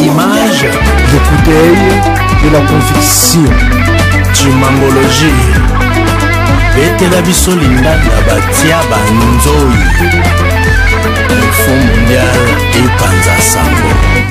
Image de coup d'œil de la conviction. Chimangologie betela biso linganda batia banzoi. Info mondial epanza sango.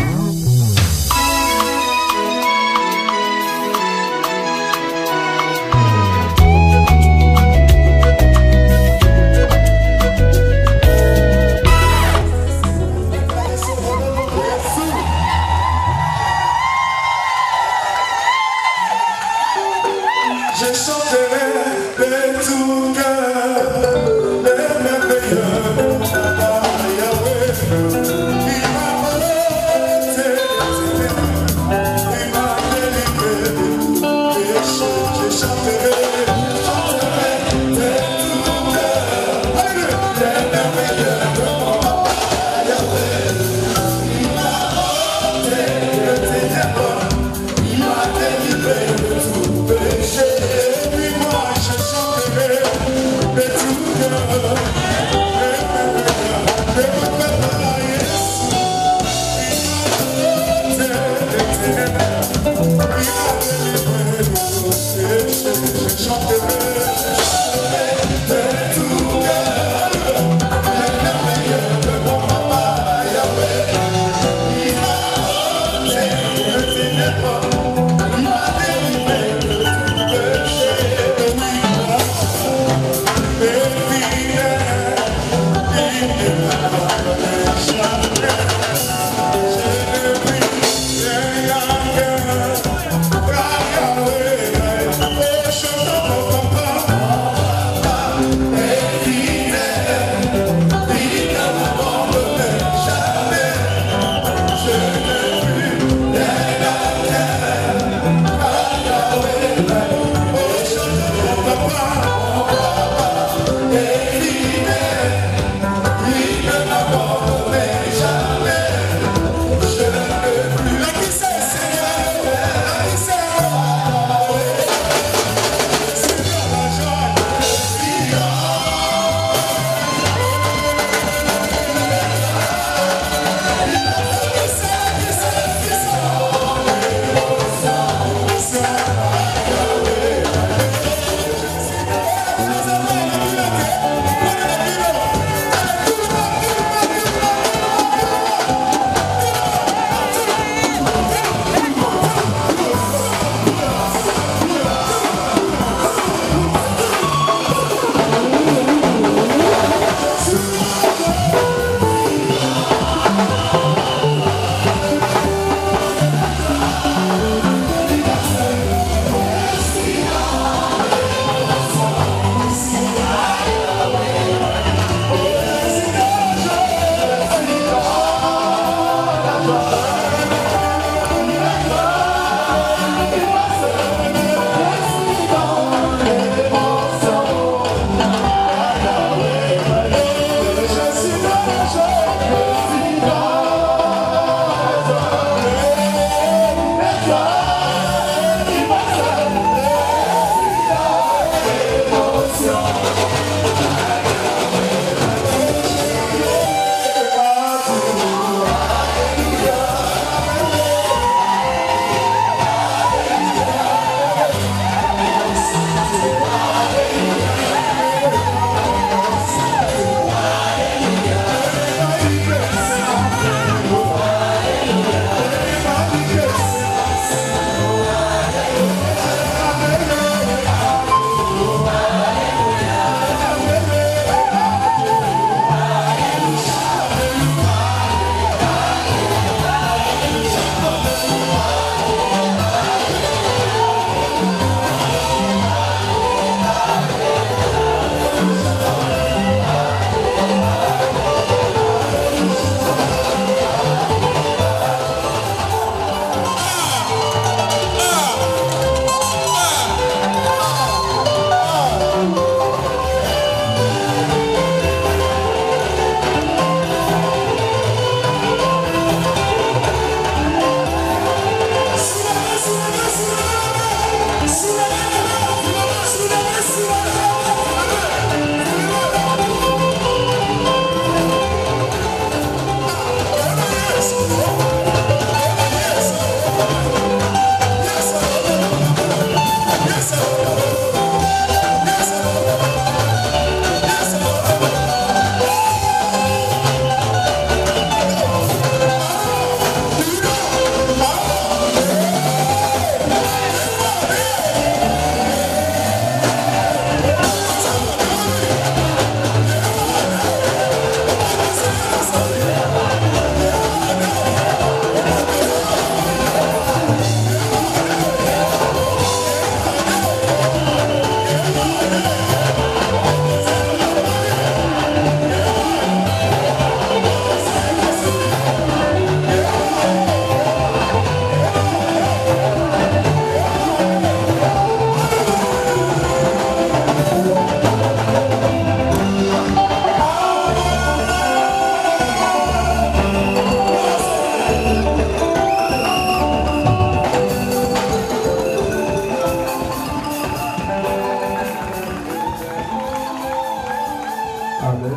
Amen.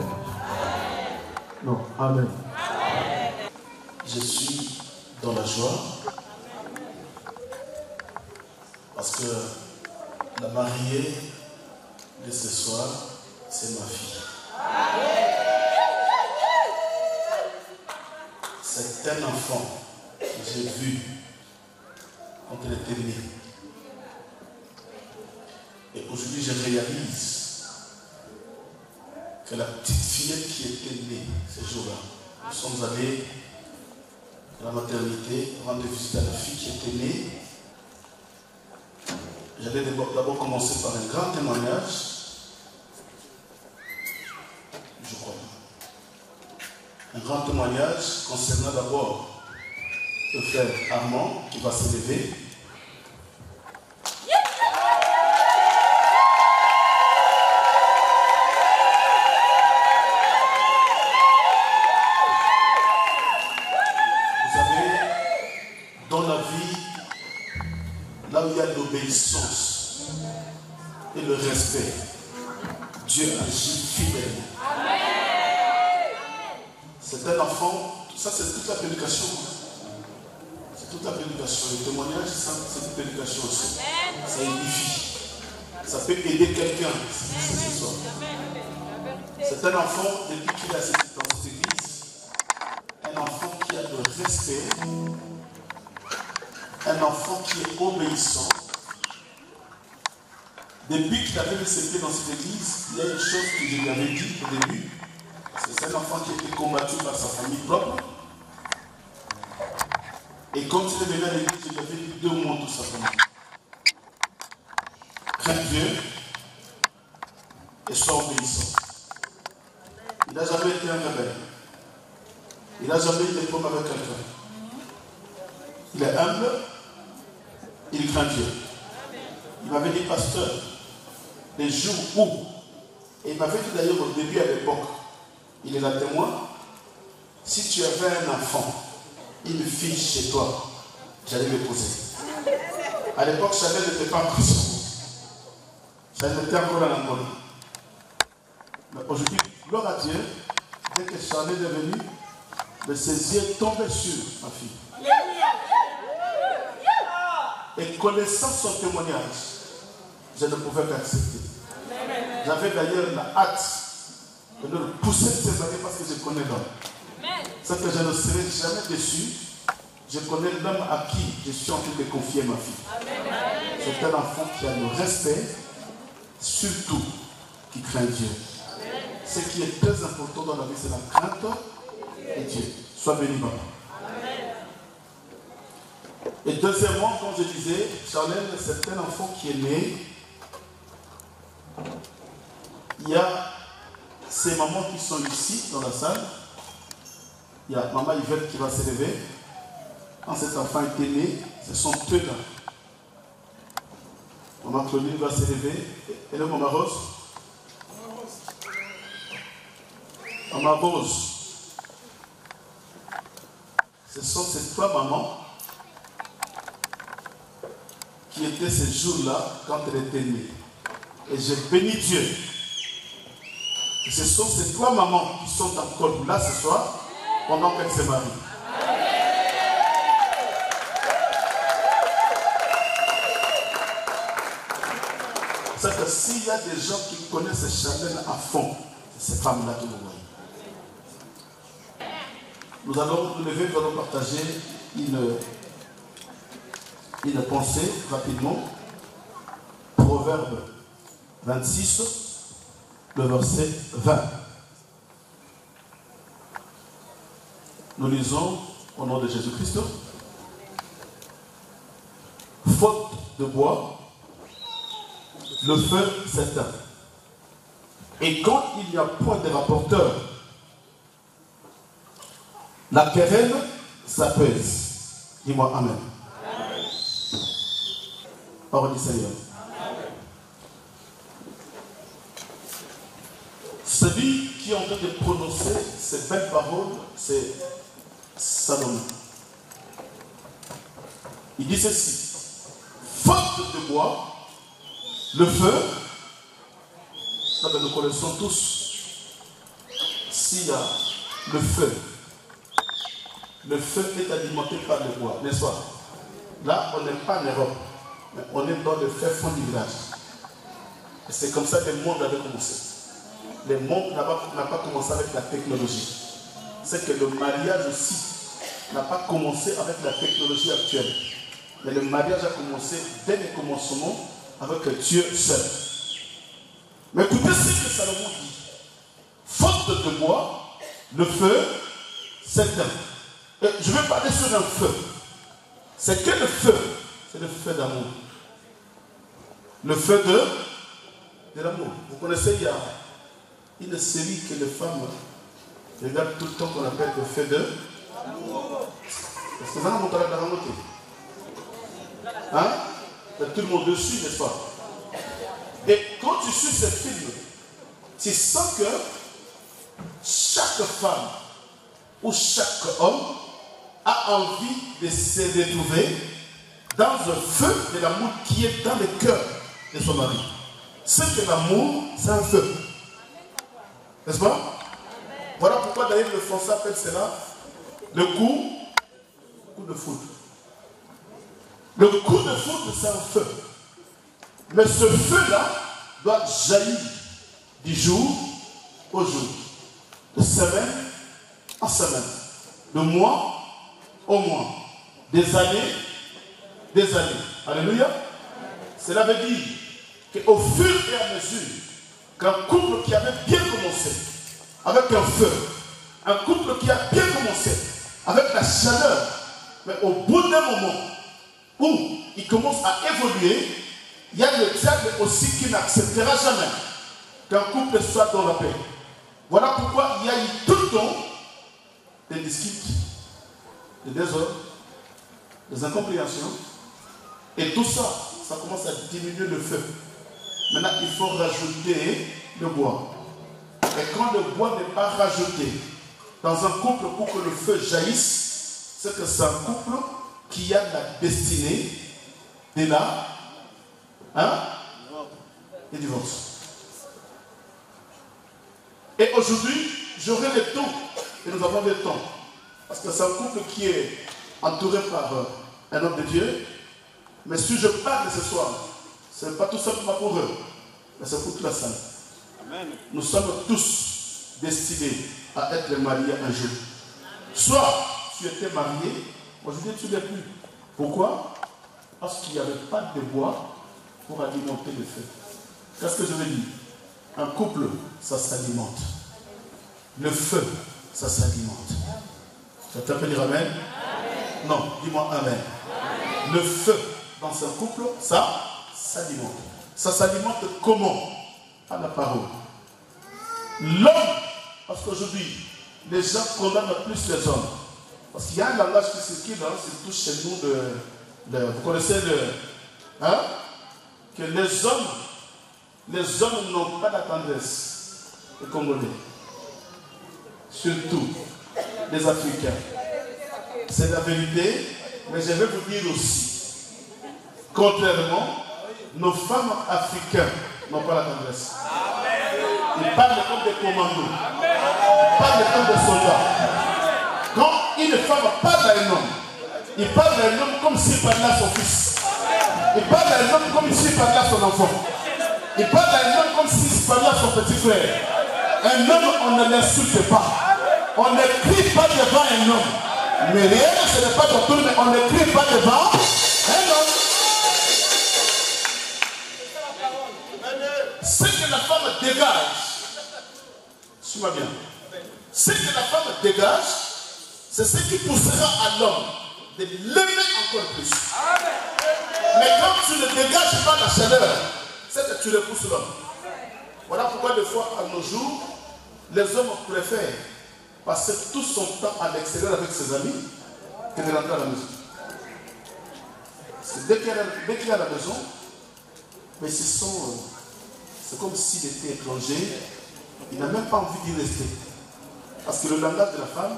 Non, Amen. Je suis dans la joie parce que la mariée de ce soir, c'est ma fille. C'est un enfant que j'ai vu quand elle était née. Et aujourd'hui, je réalise que la petite fillette qui était née ce jour-là, nous sommes allés à la maternité, rendre visite à la fille qui était née. J'allais d'abord commencer par un grand témoignage, je crois. Un grand témoignage concernant d'abord le frère Armand qui va s'élever. Dans la vie, là où il y a l'obéissance et le respect, Dieu agit fidèlement. C'est un enfant, ça c'est toute la prédication. C'est toute la prédication. Le témoignage, c'est une prédication aussi. Ça édifie. Ça peut aider quelqu'un ce soir. C'est un enfant, depuis qu'il a dans cette église, un enfant qui a le respect. Un enfant qui est obéissant. Depuis qu'il avait mis ses pieds dans cette église, il y a une chose que je lui avais dit au début. C'est un enfant qui a été combattu par sa famille propre. Et quand il est venu à l'église, je lui avais dit 2 mots tout simplement. Crains Dieu et sois obéissant. Il n'a jamais été un rebelle. Il n'a jamais été comme avec quelqu'un. Il est humble, il craint Dieu. Il m'avait dit, pasteur, les jours où, et il m'avait dit d'ailleurs au début à l'époque, il est là témoin, si tu avais un enfant, une fille chez toi, j'allais l'épouser. À l'époque, Chanel n'était pas encore sur moi. Chanel était encore dans l'Angola. Mais aujourd'hui, gloire à Dieu, dès que Chanel est venu, de ses yeux tombaient sur ma fille. Et connaissant son témoignage, je ne pouvais qu'accepter. J'avais d'ailleurs la hâte de le pousser de ses années parce que je connais l'homme. C'est que je ne serai jamais déçu. Je connais l'homme à qui je suis en train de confier ma fille. C'est un enfant qui a le respect, surtout qui craint Dieu. Ce qui est très important dans la vie, c'est la crainte de Dieu. Sois béni, papa. Et deuxièmement, comme je disais, Charlène, c'est un enfant qui est né. Il y a ces mamans qui sont ici, dans la salle. Il y a maman Yvette qui va s'élever. Quand cet enfant était né, ce sont eux là. Maman Claudine va s'élever. Et là, maman Rose. Maman Rose. Ce sont ces 3 mamans qui étaient ces jours-là quand elle était née. Et j'ai béni Dieu. Et ce sont ces 3 mamans qui sont encore là ce soir pendant qu'elle se marie. C'est que s'il y a des gens qui connaissent Charlène à fond, c'est ces femmes-là que vous voyez. Nous allons nous lever, nous allons partager une pensée rapidement. Proverbe 26, le verset 20. Nous lisons au nom de Jésus-Christ. Faute de bois, le feu s'éteint. Et quand il n'y a point de rapporteur, la querelle s'apaise. Dis-moi Amen. Parole du Seigneur. Celui qui est en train de prononcer ces belles paroles, c'est Salomon. Il dit ceci: faute de bois, le feu, ça nous connaissons tous, s'il y a le feu est alimenté par le bois, n'est-ce pas? Là, on n'est pas en Europe, mais on est dans le fait fond du village. Et c'est comme ça que le monde avait commencé. Le monde n'a pas commencé avec la technologie. C'est que le mariage aussi n'a pas commencé avec la technologie actuelle. Mais le mariage a commencé dès le commencement avec Dieu seul. Mais écoutez ce que Salomon dit. Faute de bois, le feu s'éteint. Je vais parler sur un feu. C'est que le feu, c'est le feu d'amour. Le feu de l'amour. Vous connaissez, il y a une série que les femmes regardent tout le temps qu'on appelle le feu de l'amour. Est-ce que vous avez mon talent de hein? Tout le monde dessus, n'est-ce pas? Et quand tu suis ce film, tu sens que chaque femme ou chaque homme a envie de se retrouver dans un feu de l'amour qui est dans le cœur de son mari. C'est que l'amour, c'est un feu. N'est-ce pas? Voilà pourquoi d'ailleurs le français appelle cela le coup de foudre. Le coup de foudre, c'est un feu. Mais ce feu-là doit jaillir du jour au jour, de semaine en semaine, de mois au mois, des années. Alléluia. Cela veut dire qu'au fur et à mesure qu'un couple qui avait bien commencé avec un feu, un couple qui a bien commencé avec la chaleur, mais au bout d'un moment où il commence à évoluer, il y a le diable aussi qui n'acceptera jamais qu'un couple soit dans la paix. Voilà pourquoi il y a eu tout le temps des disputes, des désordres, des incompréhensions. Et tout ça, ça commence à diminuer le feu. Maintenant, il faut rajouter le bois. Et quand le bois n'est pas rajouté dans un couple pour que le feu jaillisse, c'est que c'est un couple qui a la destinée de la et divorce. Et aujourd'hui, j'aurai le temps, et nous avons le temps, parce que c'est un couple qui est entouré par un homme de Dieu. Mais si je parle ce soir, ce n'est pas tout simplement pour eux, mais c'est pour toute la salle. Amen. Nous sommes tous destinés à être mariés un jour. Soit tu étais marié, aujourd'hui tu ne l'es plus. Pourquoi? Parce qu'il n'y avait pas de bois pour alimenter le feu. Qu'est-ce que je veux dire? Un couple, ça s'alimente. Le feu, ça s'alimente. Tu peux dire Amen? Amen. Non, dis-moi Amen. Amen. Le feu dans un couple, ça s'alimente. Ça s'alimente comment? Par la parole. L'homme, parce qu'aujourd'hui, les gens condamnent plus les hommes. Parce qu'il y a un langage qui circule, surtout chez nous, vous connaissez que les hommes n'ont pas la tendresse, les Congolais. Surtout les Africains. C'est la vérité, mais je vais vous dire aussi, contrairement, nos femmes africaines n'ont pas la tendresse. Ils parlent comme des commandos. Ils parlent comme des soldats. Quand une femme parle à un homme, il parle à un homme comme s'il parlait à son fils. Il parle à un homme comme s'il parlait à son enfant. Il parle à un homme comme s'il parlait à son petit frère. Un homme, on ne l'insulte pas. On ne crie pas devant un homme. Mais rien, ce n'est pas ton tour, mais on ne crie pas devant un homme. Ce que la femme dégage, suis-moi bien, ce que la femme dégage, c'est ce qui poussera à l'homme de l'aimer encore plus. Mais quand tu ne dégages pas la chaleur, c'est que tu repousses l'homme. Voilà pourquoi des fois, à nos jours, les hommes préfèrent passer tout son temps à l'extérieur avec ses amis que de rentrer à la maison. Parce que dès qu'il est à la maison, mais c'est comme s'il était étranger, il n'a même pas envie d'y rester. Parce que le langage de la femme,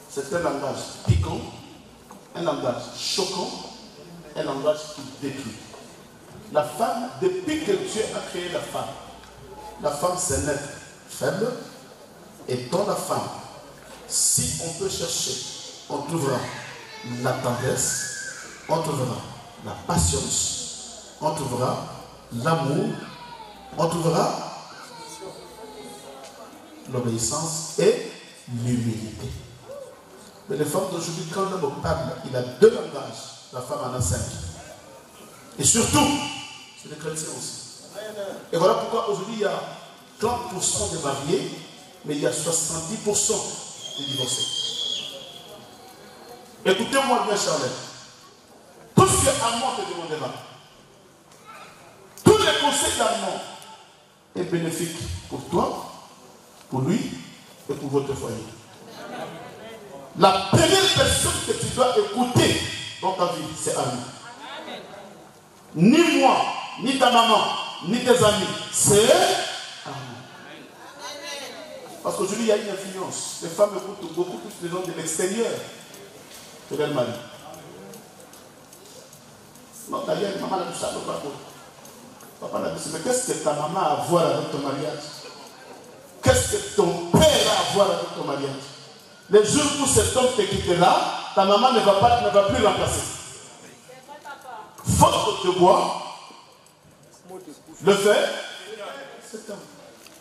c'est un langage piquant, un langage choquant, un langage qui détruit. La femme, depuis que Dieu a créé la femme c'est un être faible, Et dans la femme, si on peut chercher, on trouvera la tendresse, on trouvera la patience, on trouvera l'amour, on trouvera l'obéissance et l'humilité. Mais les femmes d'aujourd'hui, quand l'homme parle, il a 2 langages, la femme en a 5. Et surtout, c'est les chrétiens aussi. Et voilà pourquoi aujourd'hui il y a 30% de mariés, mais il y a 70% de divorcés. Écoutez-moi bien, Charlotte. Tout ce que Armand te demandera, tous les conseils d'Armand est bénéfique pour toi, pour lui et pour votre foyer. La première personne que tu dois écouter dans ta vie, c'est Armand. Ni moi, ni ta maman, ni tes amis, c'est Armand. Parce qu'aujourd'hui, il y a une influence. Les femmes écoutent beaucoup plus les gens de l'extérieur que leur mari. Non, d'ailleurs, maman l'a dit ça, papa l'a dit ça. Mais qu'est-ce que ta maman a à voir avec ton mariage? Qu'est-ce que ton père a à voir avec ton mariage? Les jours où cet homme te quittera, ta maman ne va plus remplacer. Faute de bois, le fait, cet homme.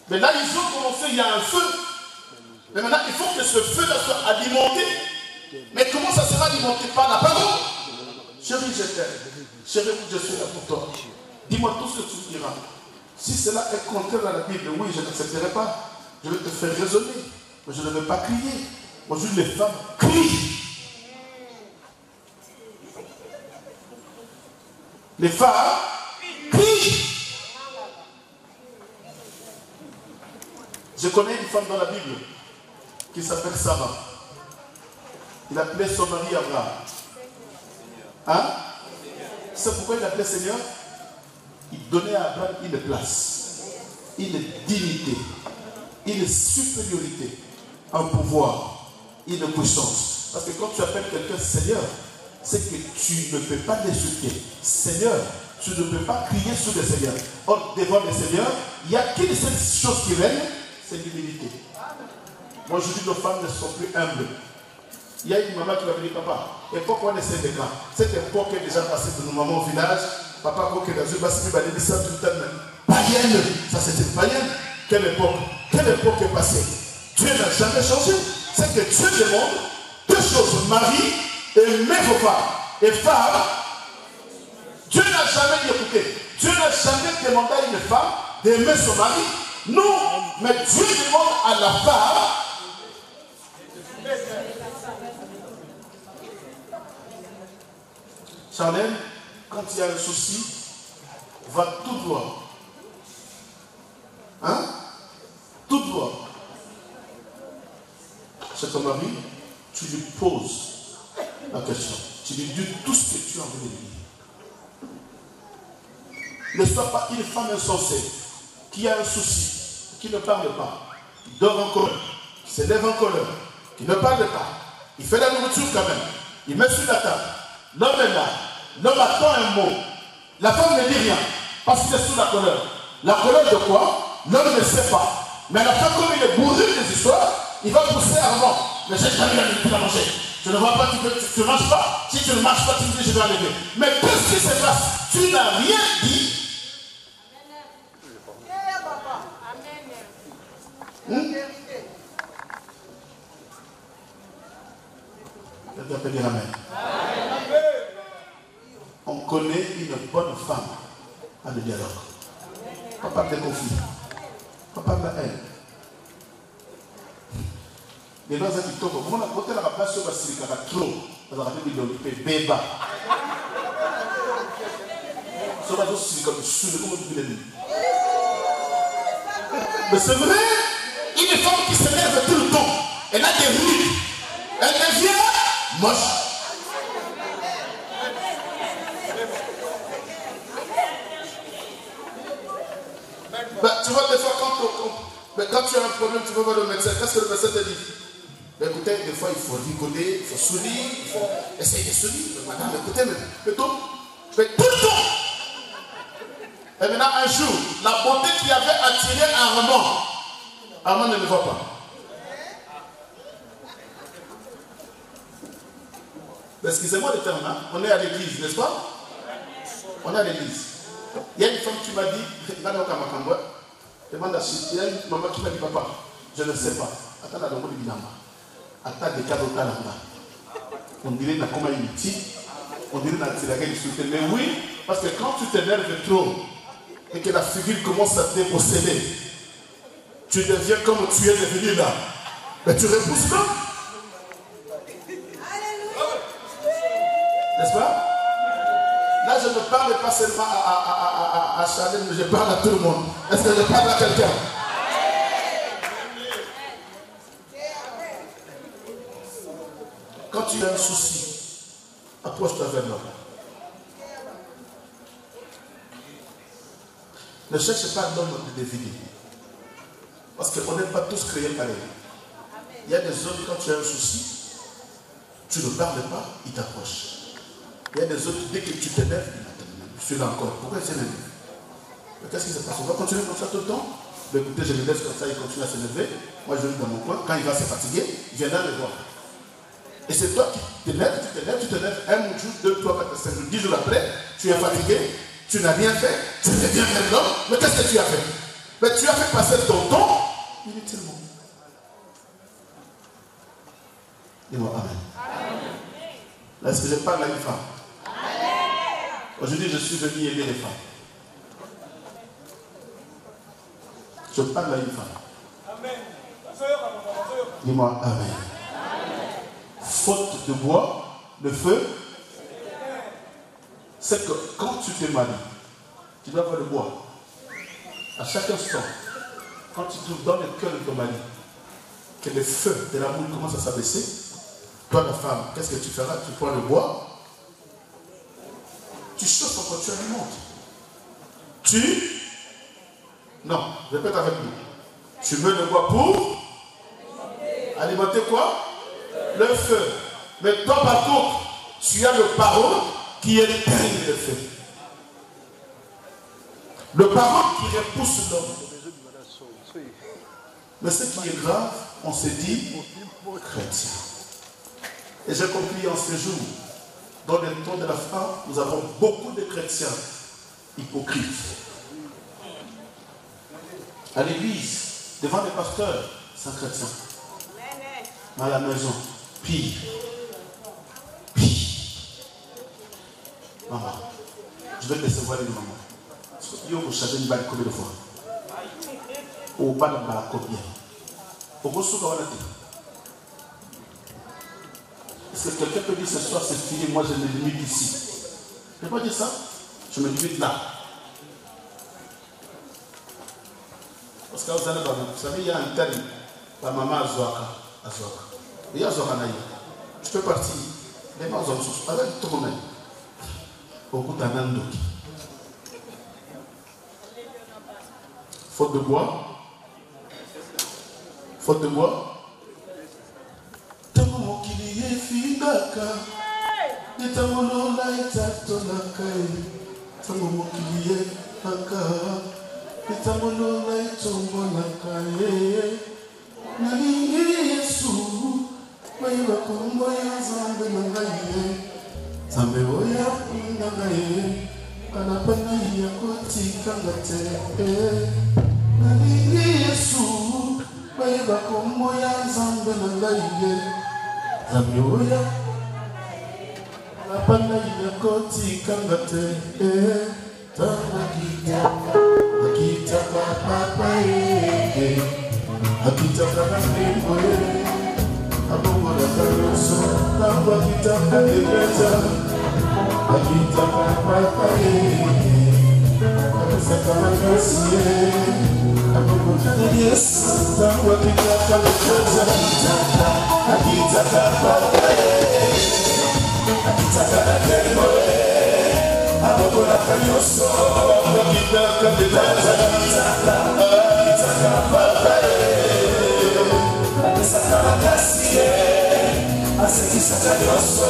Mais là, ils ont commencé, il y a un feu. Mais maintenant, il faut que ce feu-là soit alimenté. Mais comment ça sera alimenté? Par la parole. Chérie, je t'aime. Chérie, je suis là pour toi. Dis-moi tout ce que tu me diras. Si cela est contraire à la Bible, oui, je n'accepterai pas. Je vais te faire raisonner. Mais je ne vais pas crier. Aujourd'hui, les femmes crient. Les femmes crient. Je connais une femme dans la Bible qui s'appelle Sarah. Il appelait son mari Abraham. Hein? C'est pourquoi il appelait Seigneur? Il donnait à Abraham une place, une dignité, une supériorité, un pouvoir, une puissance. Parce que quand tu appelles quelqu'un Seigneur, c'est que tu ne peux pas l'insulter. Seigneur, tu ne peux pas crier sur le Seigneur. Or, devant le Seigneur, il n'y a qu'une seule chose qui règne, c'est l'humilité. Moi, je dis nos femmes ne sont plus humbles. Il y a une maman qui va venir, papa, et pourquoi on essaie de quand? Cette époque est déjà passée de nos mamans au village. Papa, pour que dans une basse va dire ça tout le temps. Païenne, ça c'était païenne. Quelle époque est passée? Dieu n'a jamais changé. C'est que Dieu demande 2 choses, mari et mets vos femmes. Et femmes, Dieu n'a jamais dit, écoutez, Dieu n'a jamais demandé à une femme d'aimer son mari. Non, mais Dieu demande à la femme. Charlène, quand il y a un souci, va tout droit. Hein? Tout droit. C'est ton mari, tu lui poses la question. Tu lui dis tout ce que tu as envie de dire. Ne sois pas une femme insensée qui a un souci, qui ne parle pas, qui dort en colère, qui se lève en colère, qui ne parle pas. Il fait la nourriture quand même. Il met sur la table. L'homme est là. L'homme attend un mot. La femme ne dit rien. Parce qu'il est sous la colère. La colère de quoi? L'homme ne sait pas. Mais la femme, comme il est bourré des histoires, il va pousser avant. Mais j'ai jamais la nourriture à manger. Je ne vois pas, tu ne manges pas. Si tu ne marches pas, tu me dis je vais enlever. Mais qu'est-ce qui se passe? Tu n'as rien dit. Je vais dire amen. On connaît une bonne femme à le dialogue. Pas par des conflits. Pas par la haine. Les gens qui tombent. Moi, quand la place sur Basilica, trop. Dans la Bible, il y a béba. Sur la Basilica, comment tu peux le dire? Mais c'est vrai, une femme qui se lève tout le temps, elle a des rues. Elle devient moche. Tu vois, des fois, quand tu as un problème, tu vas voir le médecin. Qu'est-ce que le médecin te dit? Ben, écoutez, des fois, il faut rigoler, il faut sourire, il faut essayer de sourire. Madame, écoutez, mais tout le temps. Et maintenant, un jour, la beauté qui avait attiré Armand ne le voit pas. Excusez-moi le terme, hein? On est à l'église, n'est-ce pas? On est à l'église. Il y a une femme qui m'a dit, demande à Chine, il y a une maman qui m'a dit, papa, je ne sais pas. Attends, la demande de Binama. Attends, des cadeaux là. On dirait na comment il on dirait na tirage du soutien. Mais oui, parce que quand tu t'énerves trop et que la figure commence à te déposséder, tu deviens comme tu es devenu là. Mais tu repousses pas. N'est-ce pas? Là, je ne parle pas seulement à Chanel, mais je parle à tout le monde. Est-ce que je parle à quelqu'un? Quand tu as un souci, approche-toi vers l'homme. Ne cherche pas l'homme de deviner. Parce qu'on n'est pas tous créés pareil. Il y a des hommes, quand tu as un souci, tu ne parles pas, ils t'approchent. Il y a des autres, dès que tu t'énerves, je suis là encore. Pourquoi il s'énerve? Qu'est-ce qui se passe? On va continuer comme ça tout le temps? Mais écoutez, je le laisse comme ça, il continue à s'énerver. Moi, je vais dans mon coin. Quand il va se fatiguer, viens là le voir. Et c'est toi qui t'énerves, tu t'énerves. Un jour, 2, 3, 4, 5 jours, 10 jours après, tu es fatigué, tu n'as rien fait, tu reviens vers l'homme. Mais qu'est-ce que tu as fait? Mais tu as fait passer ton temps inutilement. Dis-moi Amen. Est-ce que je parle à une femme? Aujourd'hui, je suis venu aider les femmes. Je parle à une femme. Dis-moi Amen. Faute de bois, le feu, c'est que quand tu te maries, tu dois avoir le bois. À chaque instant, quand tu trouves dans le cœur de ton mari que le feu de l'amour commence à s'abaisser, toi la femme, qu'est-ce que tu feras? Tu prends le bois, tu chauffes encore, tu alimentes. Non, répète avec nous. Tu mets le bois pour alimenter quoi? Le feu. Mais toi par contre, tu as le parole qui éteigne le feu. Le parole qui repousse l'homme. Mais ce qui est grave, on se dit chrétien. Et j'ai compris en ce jour, dans le temps de la femme, nous avons beaucoup de chrétiens hypocrites. À l'église, devant les pasteurs, c'est un chrétien. À la maison, pire. Maman, je vais te décevoir les mamans. Yo, vous savez, il va combien de fois? Au bas de la combien? Au gros sous est-ce que quelqu'un peut dire ce soir, c'est fini, moi je me limite ici? Je ne peux pas dire ça. Je me limite là. Parce que vous savez, il y a un terme. La maman a Zoaka. Il y a Zoaka Naï. Je peux partir. Les mains ont souffert. Avec tout le monde. Beaucoup d'anando. Faute de bois. Faute de bois. Fidaka, nitamulola itatolakai, tamumokilie aka, nitamulola itombolakai, nalingi Yesu, maiwa kumbo ya zambe nangaye, zambe oya kunagaye, kanapana ya kotika ngate, nalingi Yesu, maiwa kumbo ya zambe nangaye. Zamioya Napanda inakoti kangate Tama Akitaka papa Akitaka namimbo Abongola karoso Tama akitaka nemeta Akitaka papa Akitaka makasi Abongola Yesu Tama akitaka nemeta Akitaka papa Akitaka nembo Abongola karoso Akitaka nemeta Akitaka papa Akitaka makasi Akitaka karoso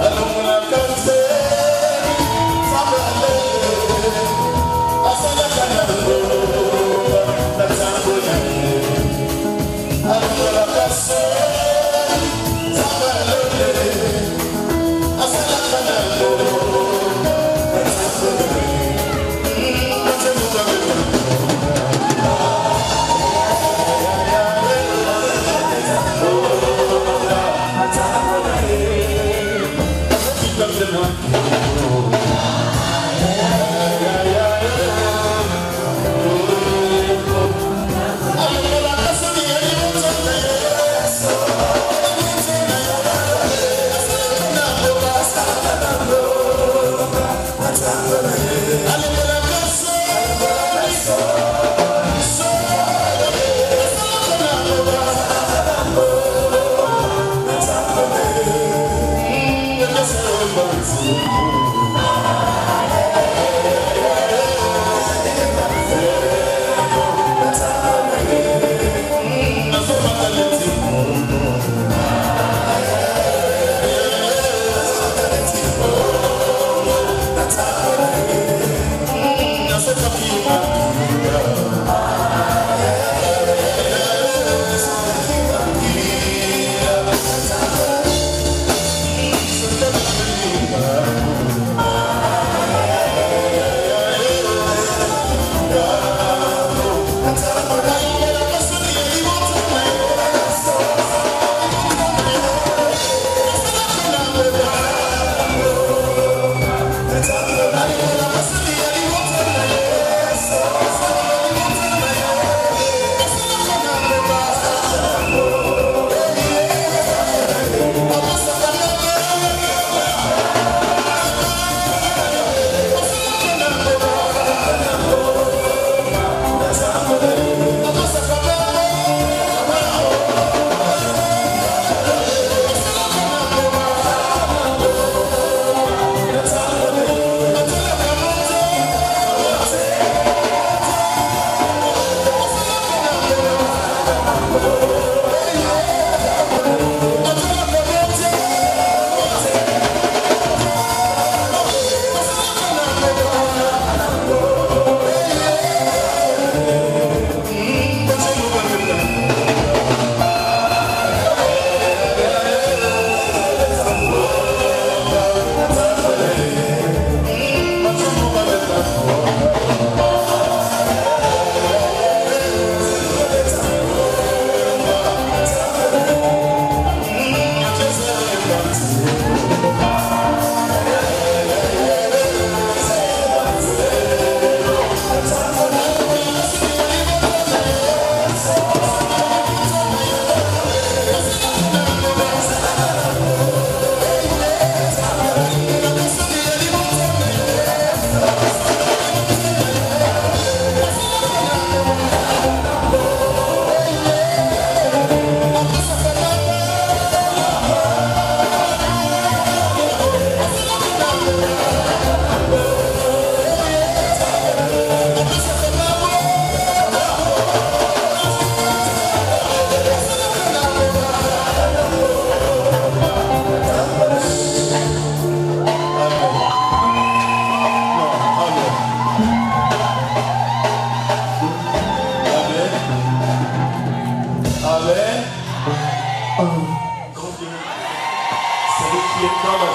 Abongola karoso Thank you.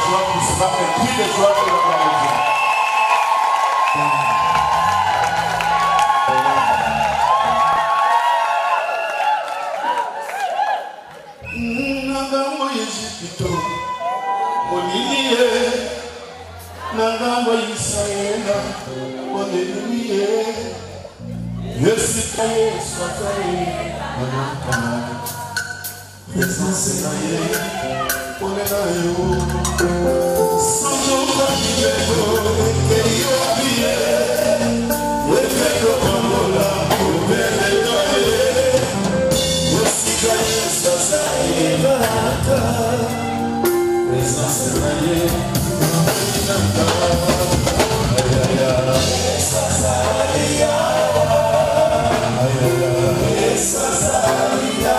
joie qui sera un cri de joie pour la gloire de Dieu. Nangambo Yejipito, Olivier, Nangambo Isaïna, Olivier, Yesikaye, Sakaye, Nanakana, Présence Naye, Olenayo, Sanjo Kabibego, Ekeyo Abie, Ekeko Kongola, Obeledoye, Yesikaye, Sakaye, Nanaka, Présence Naye, Nanaka, Ayaya, Sasaya, Ayaya, Sasaya.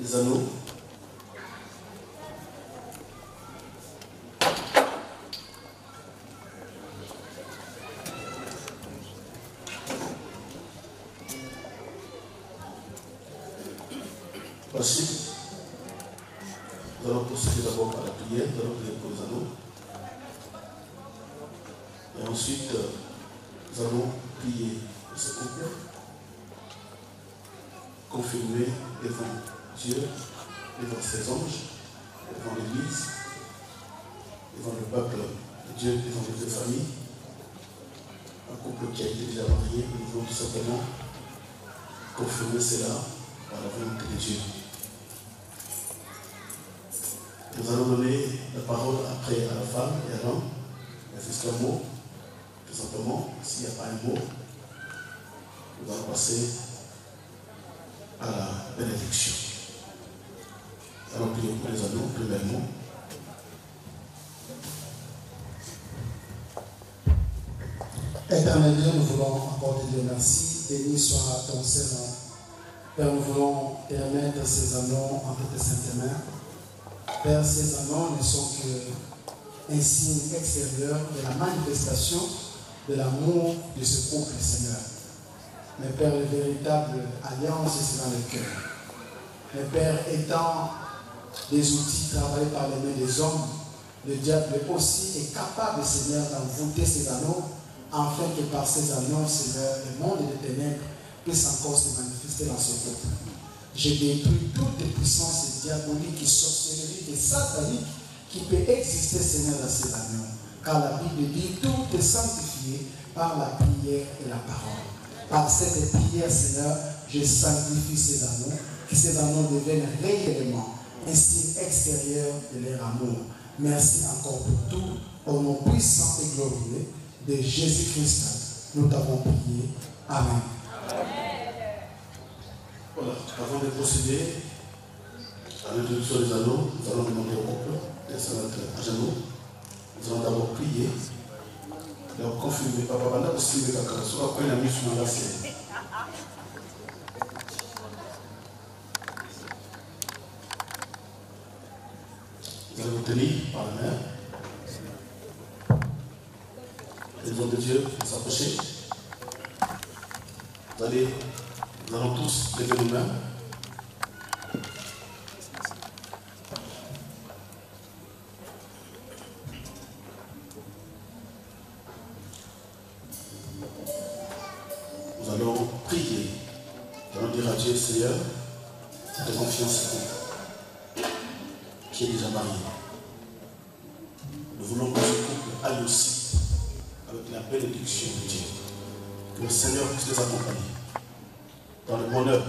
Les anneaux. Ensuite, nous allons procéder d'abord à la prière, nous allons prier pour les anneaux. Et ensuite, nous allons prier pour ce couple, confirmer devant Dieu, devant ses anges, devant l'Église, devant le peuple de Dieu, devant les deux familles. Un couple qui a été déjà marié, nous voulons tout simplement confirmer cela par la volonté de Dieu. Nous allons donner la parole après à la femme et à l'homme, mais juste un mot. Nous Simplement, s'il n'y a pas un mot, nous allons passer à la bénédiction. Nous allons prier pour les anneaux, premièrement. Éternel Dieu, nous voulons accorder Dieu merci. Béni soit ton Seigneur. Père, nous voulons permettre ces anneaux entre tes saintes mains. Père, ces anneaux ne sont qu'un signe extérieur de la manifestation de l'amour de ce couple, Seigneur. Mais Père, la véritable alliance, c'est dans le cœur. Mais Père, étant des outils travaillés par les mains des hommes, le diable aussi est capable, Seigneur, d'envoûter ces anneaux, afin que par ces anneaux, Seigneur, le monde des ténèbres puisse encore se manifester dans ce couple. J'ai détruit toutes les puissances diaboliques et sorcelleries et sataniques qui peuvent exister, Seigneur, dans ces anneaux. Car la Bible dit, tout est sanctifié par la prière et la parole. Par cette prière, Seigneur, je sanctifie ces anneaux, que ces anneaux deviennent réellement un signe extérieur de leur amour. Merci encore pour tout, au nom puissant et glorieux de Jésus-Christ. Nous t'avons prié. Amen. Voilà, avant de procéder à l'introduction des anneaux, nous allons demander au couple de se mettre à genoux. Nous allons d'abord prier. Donc, confirmer, papa, pendant que c'est le cas, soit après la mise sur la scène. Vous allez vous tenir par la main. Les hommes de Dieu vont s'approcher. Nous allons tous lever nos mains. Nous allons prier. Nous allons dire à Dieu, Seigneur, de confiance en vous, qui est déjà marié. Nous voulons que ce couple aille aussi avec la bénédiction de Dieu. Que le Seigneur puisse les accompagner dans le bonheur,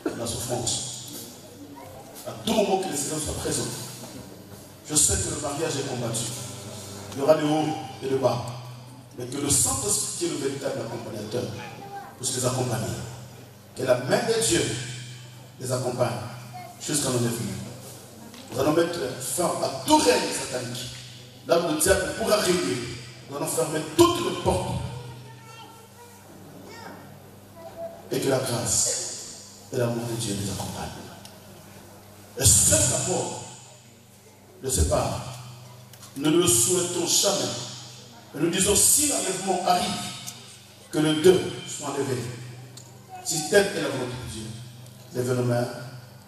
dans la souffrance. À tout moment que le Seigneur soit présent. Je sais que le mariage est combattu. Il y aura le haut et le bas. Mais que le Saint-Esprit, qui est le véritable accompagnateur, puisse les accompagner. Que la main de Dieu les accompagne jusqu'à nos venus. Nous allons mettre fin à tout règne satanique. Là où le diable pourra régner, nous allons fermer toutes les portes. Et que la grâce et l'amour de Dieu les accompagnent. Et seul la mort ne sépare. Nous ne le souhaitons jamais. Et nous disons, si l'enlèvement arrive, que le deux soit enlevé. Si telle est la volonté de Dieu, levez nos mains,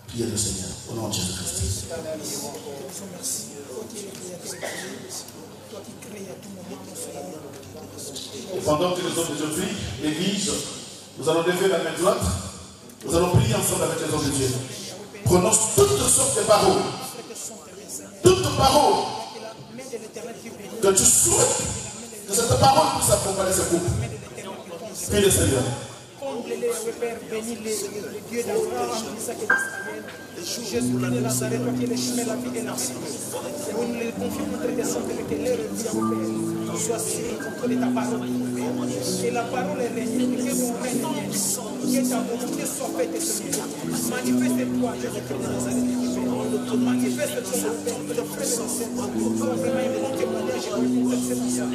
priez le Seigneur, au nom de Jésus-Christ. Et pendant que les hommes de Dieu prient, l'Église, nous allons lever la main droite, nous allons prier ensemble avec les hommes de Dieu. Prononce toutes sortes de paroles. Toutes paroles que tu souhaites que cette parole puisse accompagner ce couple. Prie le Seigneur. Comble-les, Père, bénis-les, le Dieu d'Abraham, Isaac et d'Israël. Jésus de Nazareth, toi qui es le chemin, la vie et la vie. Nous nous les confions entre tes cendres, que leur vie, Père, soit sur le contrôle de ta parole, Père. Que la parole est règne, que ton règne vienne, que ta volonté soit faite, Seigneur. Manifeste-toi, Jésus-Christ de Nazareth, Père. Manifeste-toi, Père, que le frère de Seigneur, soit vraiment un bon témoignage pour cette nation.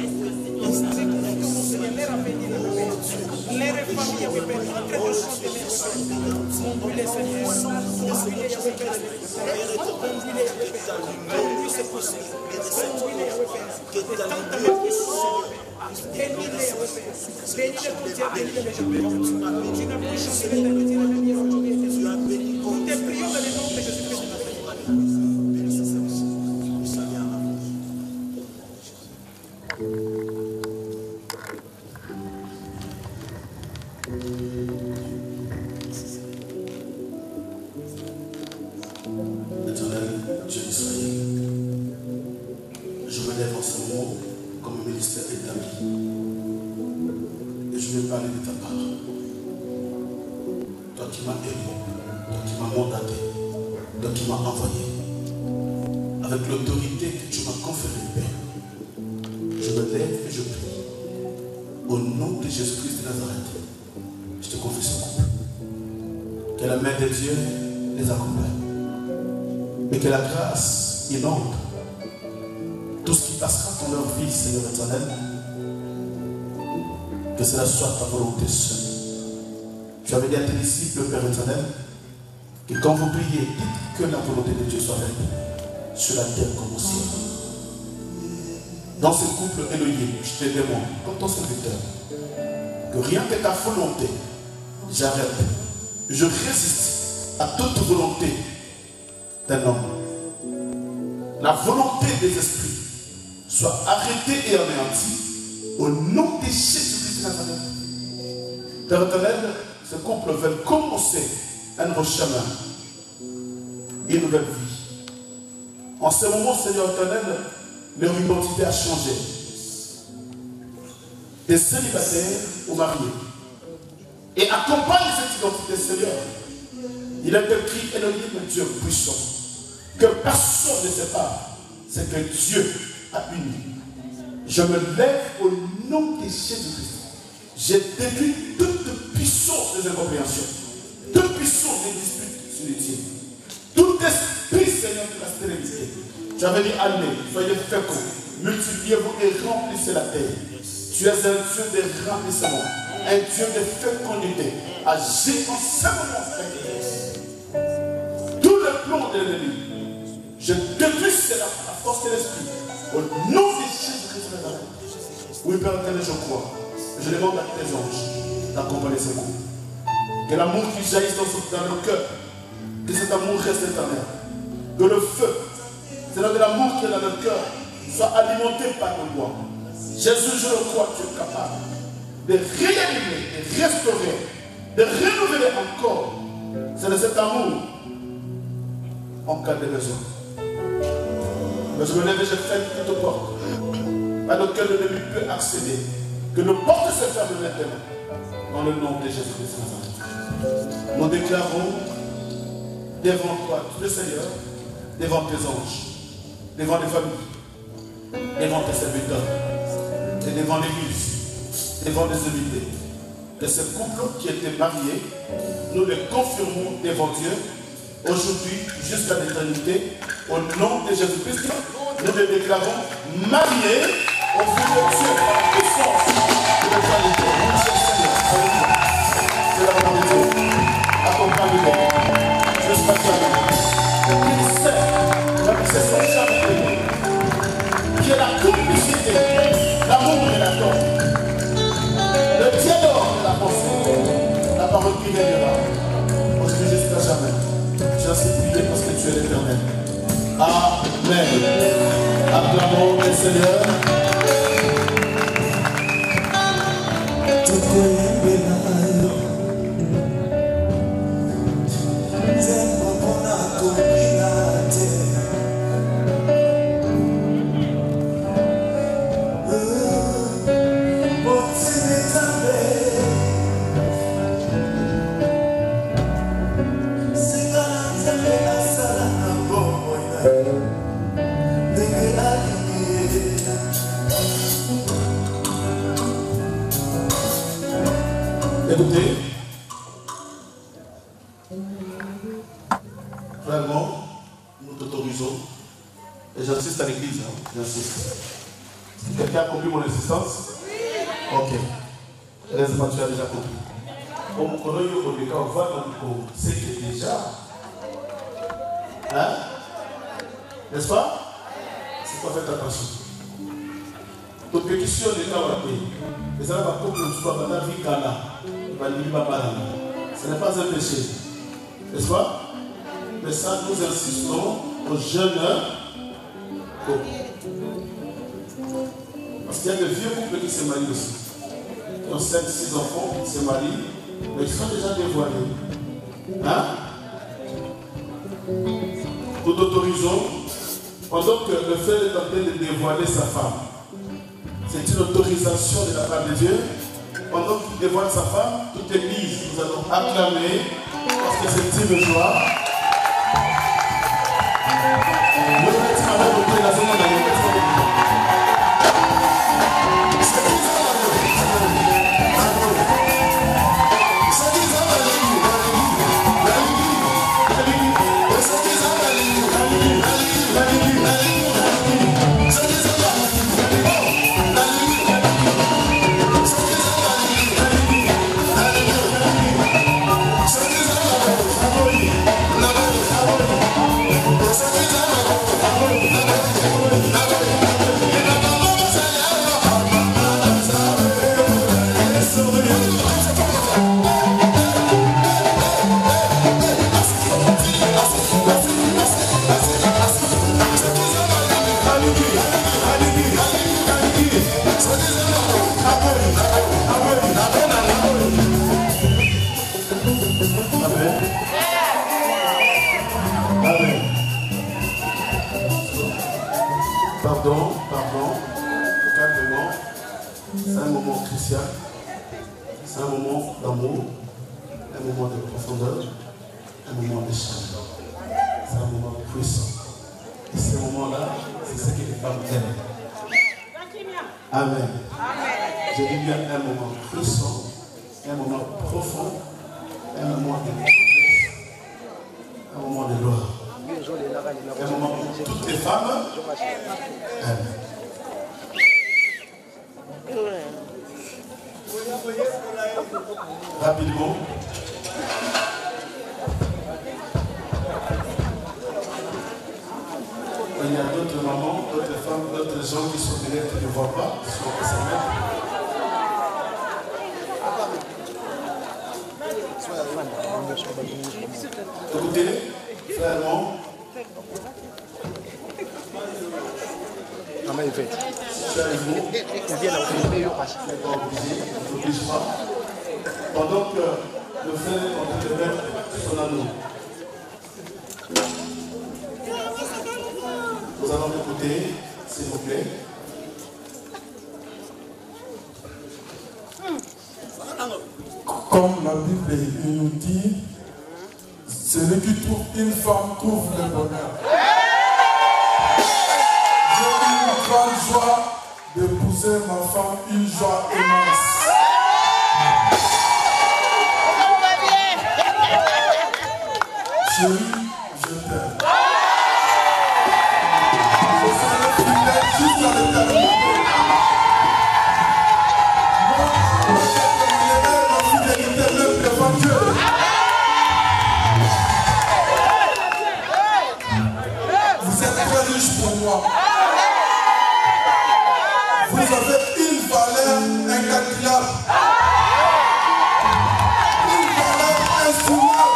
Nous nous confions, Seigneur, l'air à venir, Père. L'air est famille, Père, entre tes cendres, Père. Conduis-les, Seigneur. Conduis-les, Père. Conduis-les, Père. Conduis ces possibles. Conduis-les, Père. Et tant ta main puissante, bénis-les, Père. Bénis-les pour Dieu, bénis-les les gens. Tu n'as plus changé l'éternité, tu l'as béni aujourd'hui et éternellement. Nous te prions dans le nom de Jésus-Christ de Nazareth. Au nom de Jésus-Christ de Nazareth, je te confie ce couple. Que la main de Dieu les accompagne. Et que la grâce inonde tout ce qui passera dans leur vie, Seigneur éternel. Que cela soit ta volonté seule. Tu avais dit à tes disciples, Père éternel, que quand vous priez, dites que la volonté de Dieu soit faite sur la terre comme au ciel. Dans ce couple Elohim, je te demande, comme ton serviteur, que rien que ta volonté, j'arrête. Je résiste à toute volonté d'un homme. La volonté des esprits soit arrêtée et anéantie au nom de Jésus-Christ de Nazareth. Père éternel, ce couple veut commencer un nouveau chemin, une nouvelle vie. En ce moment, Seigneur éternel, leur identité a changé. Des célibataires aux mariés. Et accompagne cette identité, Seigneur. Il est écrit Elohim, Dieu puissant. Que personne ne sépare. C'est que Dieu a uni. Je me lève au nom de Jésus-Christ. J'ai détruit toute puissance des incompréhensions. Toute puissance des disputes inutiles. Tout esprit, Seigneur, de la stérilité. J'avais dit, allez, soyez féconds, multipliez-vous et remplissez la terre. Tu es un Dieu de remplissement, un Dieu de fécondité. Agis en ce moment, Seigneur. Tout le plan de l'ennemi, je détruis la force de l'esprit. Au nom de Jésus-Christ de Nazareth. Oui, Père éternel, je crois. Je demande à tes anges d'accompagner ce couple. Que l'amour qui jaillisse dans le cœur, que cet amour reste éternel. Que le feu, c'est-à-dire de l'amour qui est dans le cœur, soit alimenté par le bois. Jésus, je le crois, tu es capable de réanimer, de restaurer, de renouveler encore. C'est de cet amour en cas de besoin. Mais je me lève et je ferme toute porte à laquelle le début peut accéder. Que nos portes se ferment maintenant. Dans le nom de Jésus-Christ de Nazareth. Nous déclarons devant toi, tout le Seigneur, devant tes anges, devant les familles, devant tes serviteurs, et devant l'Église, devant les invités, que ce couple qui était marié, nous le confirmons devant Dieu, aujourd'hui jusqu'à l'éternité, au nom de Jésus-Christ, nous le déclarons mariés au fils de Dieu, par la puissance de la qualité. C'est la parole de Dieu. Accompagne-les jusqu'à jamais. Il sait, même si c'est son jamais qui est la complicité, l'amour et l'accord, le dialogue de la pensée, la parole qui viendra, aujourd'hui jusqu'à jamais. Je suis prié parce que tu es l'éternel. Amen. Acclamons le Seigneur. Écoutez, vraiment, nous t'autorisons, et j'insiste à l'église, hein, j'insiste. Quelqu'un a compris mon insistance? Ok. Laisse pas, tu as déjà compris. Comme on c'est que déjà, hein? N'est-ce pas? C'est quoi, faites attention. Toute pétition de Kawate, et ça va couper le soir dans la vie Ghana. Ce n'est pas un péché, n'est-ce pas? Mais ça, nous insistons aux jeunes couples. Parce qu'il y a de vieux couples qui se marient aussi. Qui ont 5-6 enfants qui se marient, mais qui sont déjà dévoilés. Hein? Nous t'autorisons, pendant que le frère est en train de dévoiler sa femme, c'est une autorisation de la part de Dieu. Pendant qu'il dévoile sa femme, toute l'église, nous allons acclamer parce que c'est une joie. C'est Pardon, calmement. C'est un moment crucial. C'est un moment d'amour, un moment de profondeur, un moment de chaleur. C'est un moment puissant. Et ce moment-là, c'est ce que les femmes aiment. Amen. Je dis bien un moment puissant, un moment profond, un moment de un moment de gloire. Un moment où toutes les femmes aiment. Rapidement. Il y a d'autres mamans, d'autres femmes, d'autres gens qui sont venus qui ne voient pas, qui sont SMS. Écoutez, frèrement. Tu arrives où? Pendant que le frère est en train de mettre son anneau, nous allons écouter, s'il vous plaît. Comme la Bible nous dit, celui qui trouve une femme trouve le bonheur. J'ai une grande joie d'épouser ma femme, une joie immense. Chérie, je t'aime. Je serai fidèle jusqu'à l'éternité. Moi, je terminerai ma fidélité même devant Dieu. Vous êtes très riche pour moi. Vous avez une valeur incalculable. Une valeur insoutenable.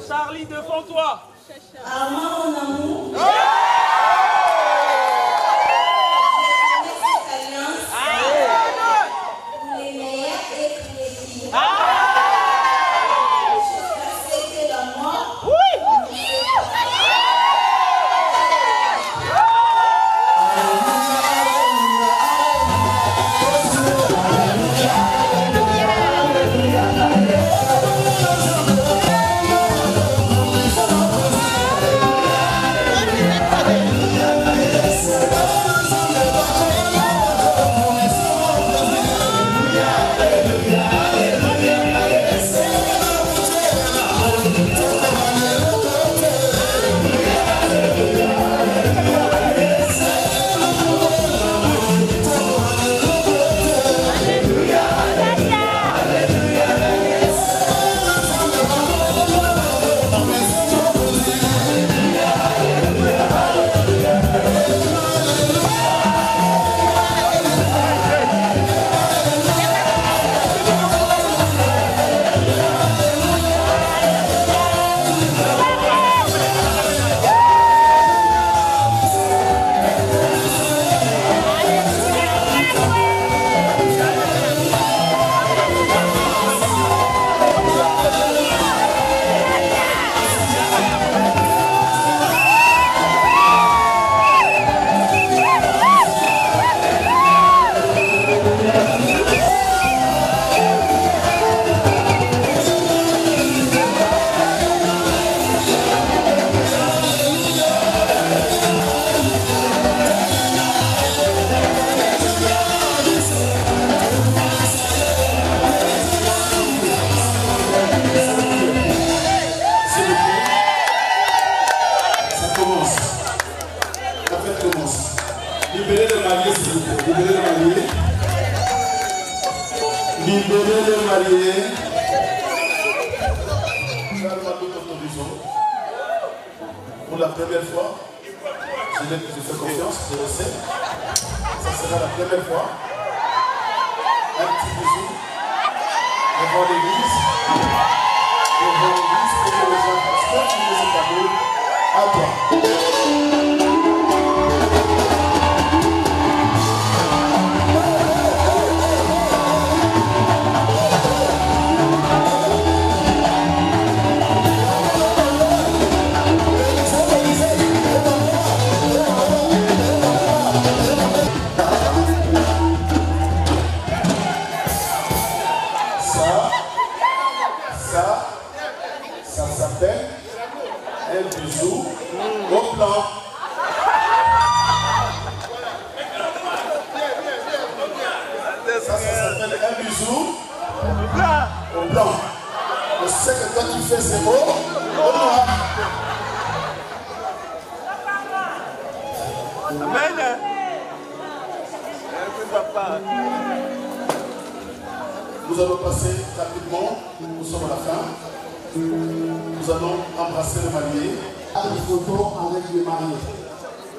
Charlie, devant toi. Mon amour. Pour les meilleurs et pour les pires. Jusqu'à ce que la mort. Alléluia. marié. Pour la première fois, je fais confiance, je le sais. Ça sera la première fois. Un petit bisou devant l'église. Devant l'église, pour que les gens pasteurs qui nous établissent à toi. Ça s'appelle un bisou au plan. Ça s'appelle un bisou au plan. Je sais que quand tu fais ces mots, au noir. Amen. Nous allons passer rapidement, nous sommes à la fin. Nous allons embrasser le marié. Une photo avec le marié.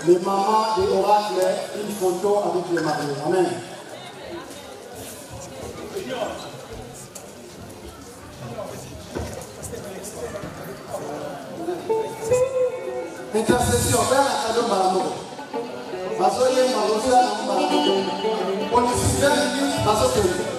Les mamans de Oracle, une photo avec le marié. Amen. Intercession, vers la cadeau Malamo. Mazoye, Mazoya, Malamo. Politicien, Mazoye.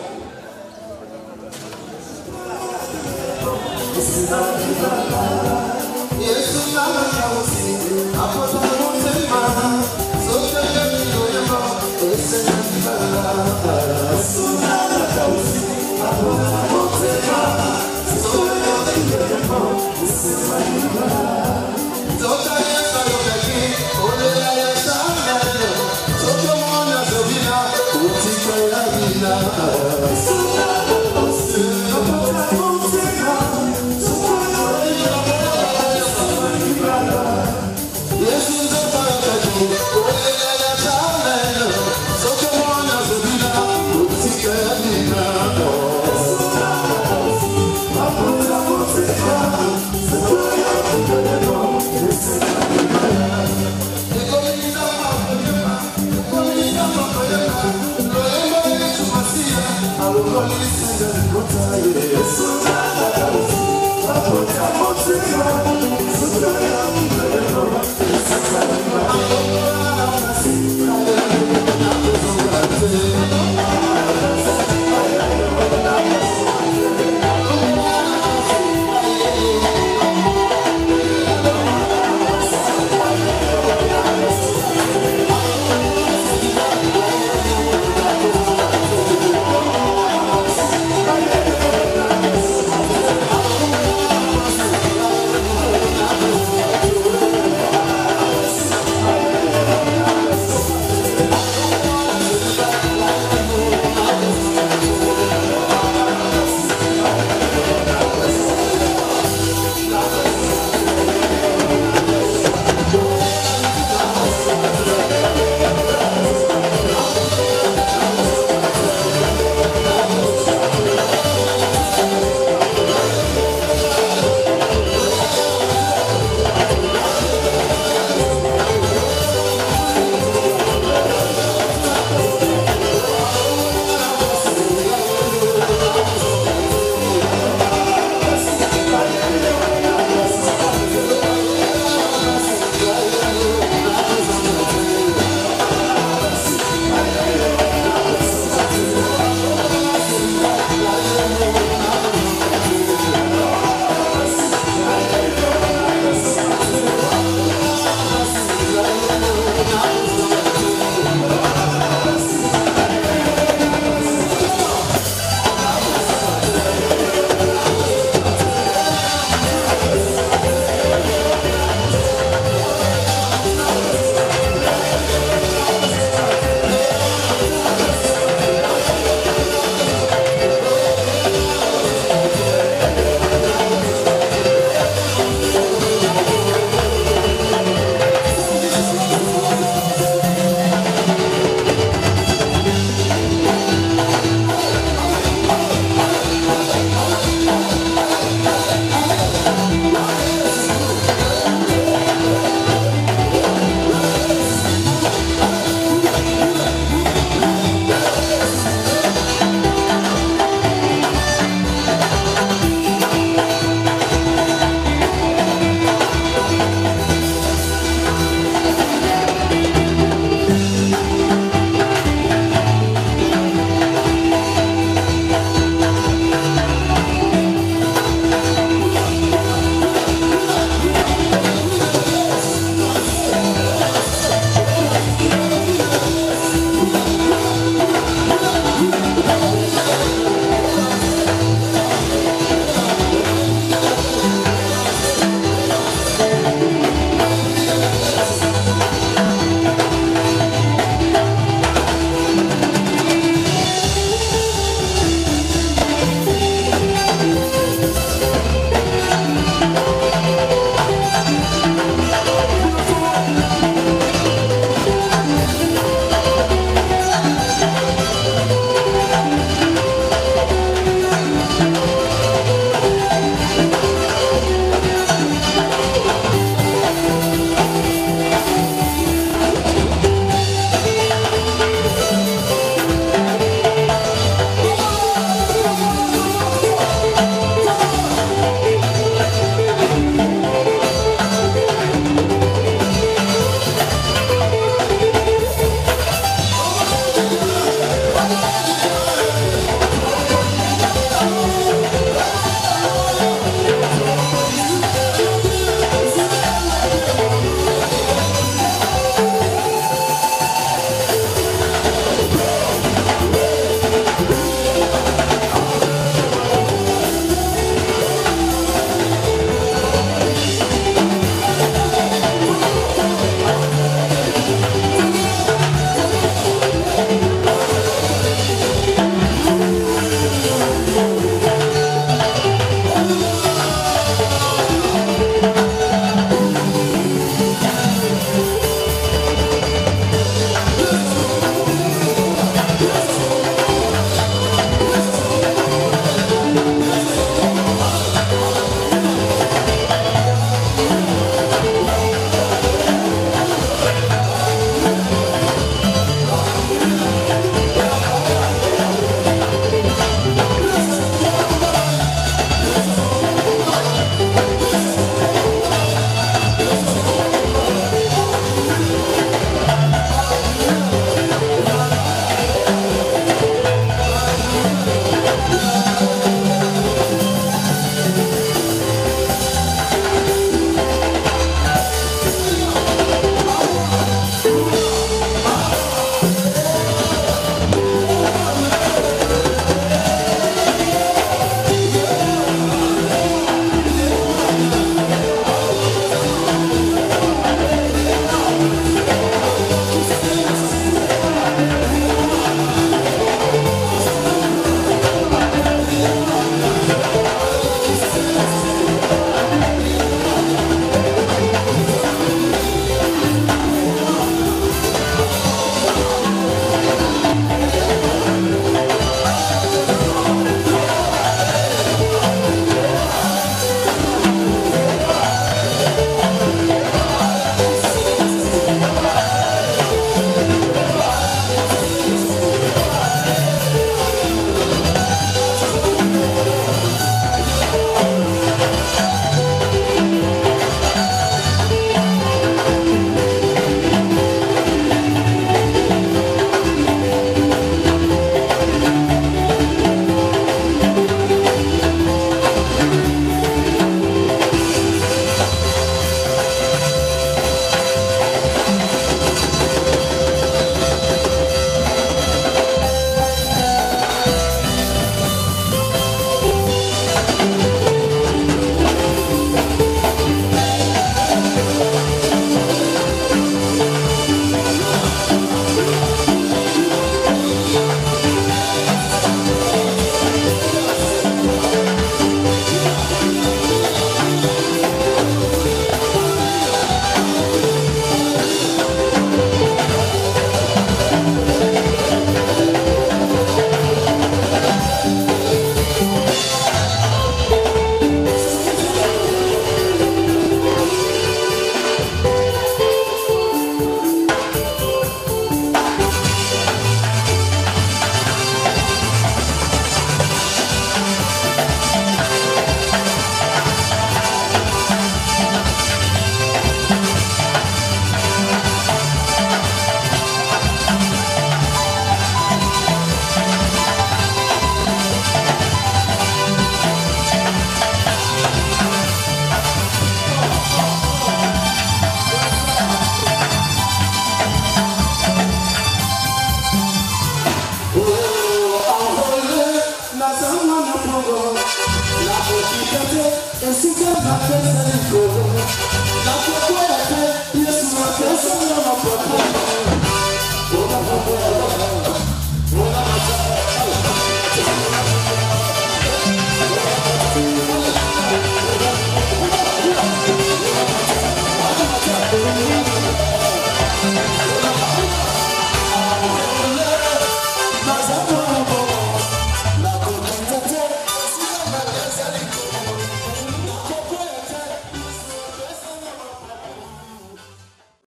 Sika na pesa liko